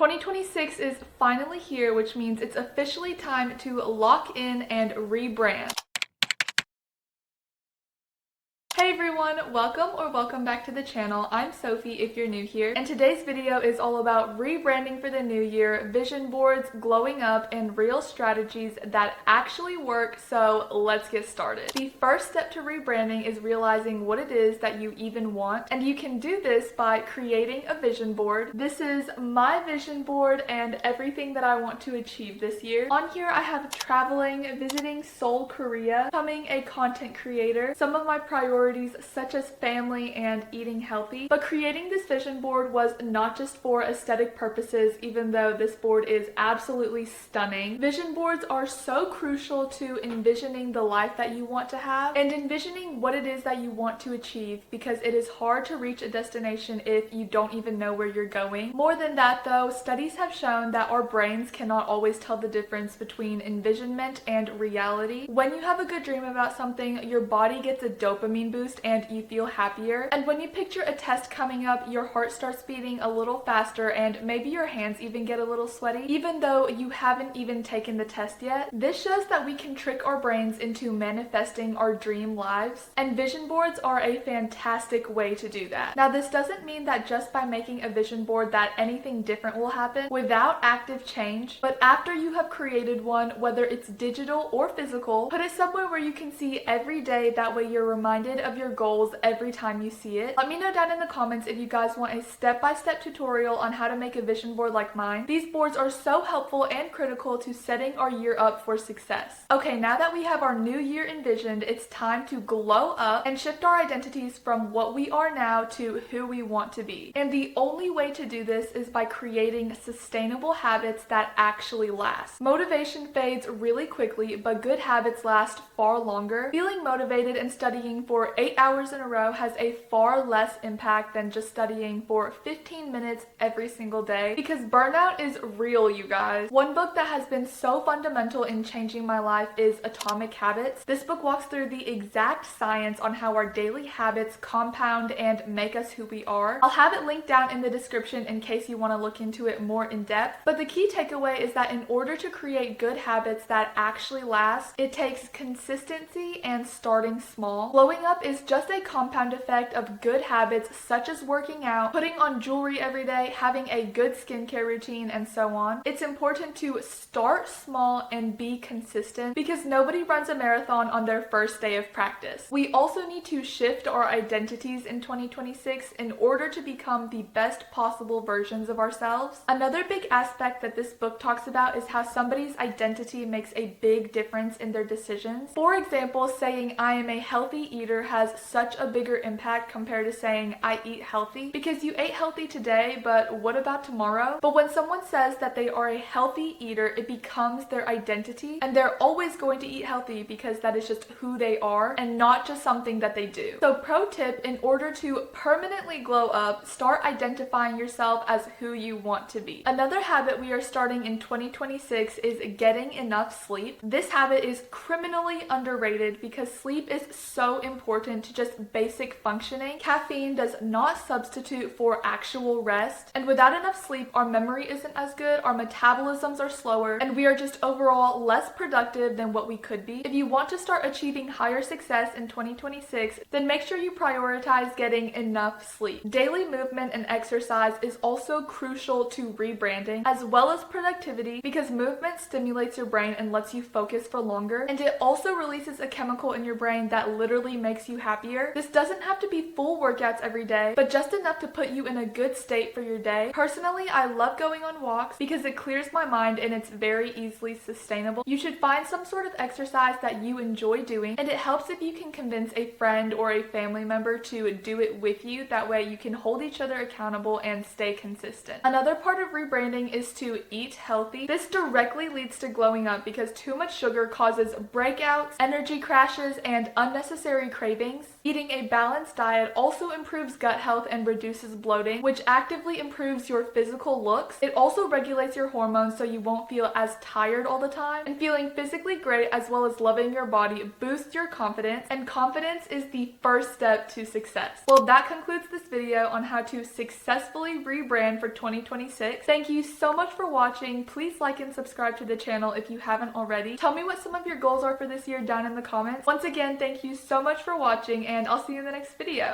2026 is finally here, which means it's officially time to lock in and rebrand. Hey everyone, welcome back to the channel. I'm Sophie if you're new here, and today's video is all about rebranding for the new year, vision boards, glowing up, and real strategies that actually work. So let's get started. The first step to rebranding is realizing what it is that you even want, and you can do this by creating a vision board. This is my vision board and everything that I want to achieve this year. On here I have traveling, visiting Seoul, Korea, becoming a content creator, some of my priorities such as family and eating healthy. But creating this vision board was not just for aesthetic purposes, even though this board is absolutely stunning. Vision boards are so crucial to envisioning the life that you want to have and envisioning what it is that you want to achieve, because it is hard to reach a destination if you don't even know where you're going. More than that though, studies have shown that our brains cannot always tell the difference between envisionment and reality. When you have a good dream about something, your body gets a dopamine boost and you feel happier. And when you picture a test coming up, your heart starts beating a little faster and maybe your hands even get a little sweaty, even though you haven't even taken the test yet. This shows that we can trick our brains into manifesting our dream lives, and vision boards are a fantastic way to do that. Now, this doesn't mean that just by making a vision board that anything different will happen without active change, but after you have created one, whether it's digital or physical, put it somewhere where you can see every day. That way you're reminded of your goals every time you see it. Let me know down in the comments if you guys want a step-by-step tutorial on how to make a vision board like mine. These boards are so helpful and critical to setting our year up for success. Okay, now that we have our new year envisioned, it's time to glow up and shift our identities from what we are now to who we want to be. And the only way to do this is by creating sustainable habits that actually last. Motivation fades really quickly, but good habits last far longer. Feeling motivated and studying for 8 hours in a row has a far less impact than just studying for 15 minutes every single day, because burnout is real, you guys. One book that has been so fundamental in changing my life is Atomic Habits. This book walks through the exact science on how our daily habits compound and make us who we are. I'll have it linked down in the description in case you want to look into it more in depth. But the key takeaway is that in order to create good habits that actually last, it takes consistency and starting small. Glowing up is just a compound effect of good habits such as working out, putting on jewelry every day, having a good skincare routine, and so on. It's important to start small and be consistent, because nobody runs a marathon on their first day of practice. We also need to shift our identities in 2026 in order to become the best possible versions of ourselves. Another big aspect that this book talks about is how somebody's identity makes a big difference in their decisions. For example, saying I am a healthy eater has such a bigger impact compared to saying I eat healthy, because you ate healthy today, but what about tomorrow? But when someone says that they are a healthy eater, it becomes their identity, and they're always going to eat healthy because that is just who they are and not just something that they do. So pro tip, in order to permanently glow up, start identifying yourself as who you want to be. Another habit we are starting in 2026 is getting enough sleep. This habit is criminally underrated because sleep is so important to just basic functioning. Caffeine does not substitute for actual rest, and without enough sleep, our memory isn't as good, our metabolisms are slower, and we are just overall less productive than what we could be. If you want to start achieving higher success in 2026, then make sure you prioritize getting enough sleep. Daily movement and exercise is also crucial to rebranding, as well as productivity, because movement stimulates your brain and lets you focus for longer, and it also releases a chemical in your brain that literally makes you happier. This doesn't have to be full workouts every day, but just enough to put you in a good state for your day. Personally, I love going on walks because it clears my mind and it's very easily sustainable. You should find some sort of exercise that you enjoy doing, and it helps if you can convince a friend or a family member to do it with you. That way you can hold each other accountable and stay consistent. Another part of rebranding is to eat healthy. This directly leads to glowing up because too much sugar causes breakouts, energy crashes, and unnecessary cravings cravings. Eating a balanced diet also improves gut health and reduces bloating, which actively improves your physical looks. It also regulates your hormones so you won't feel as tired all the time. And feeling physically great as well as loving your body boosts your confidence, and confidence is the first step to success. Well, that concludes this video on how to successfully rebrand for 2026. Thank you so much for watching. Please like and subscribe to the channel if you haven't already. Tell me what some of your goals are for this year down in the comments. Once again, thank you so much for watching, and I'll see you in the next video.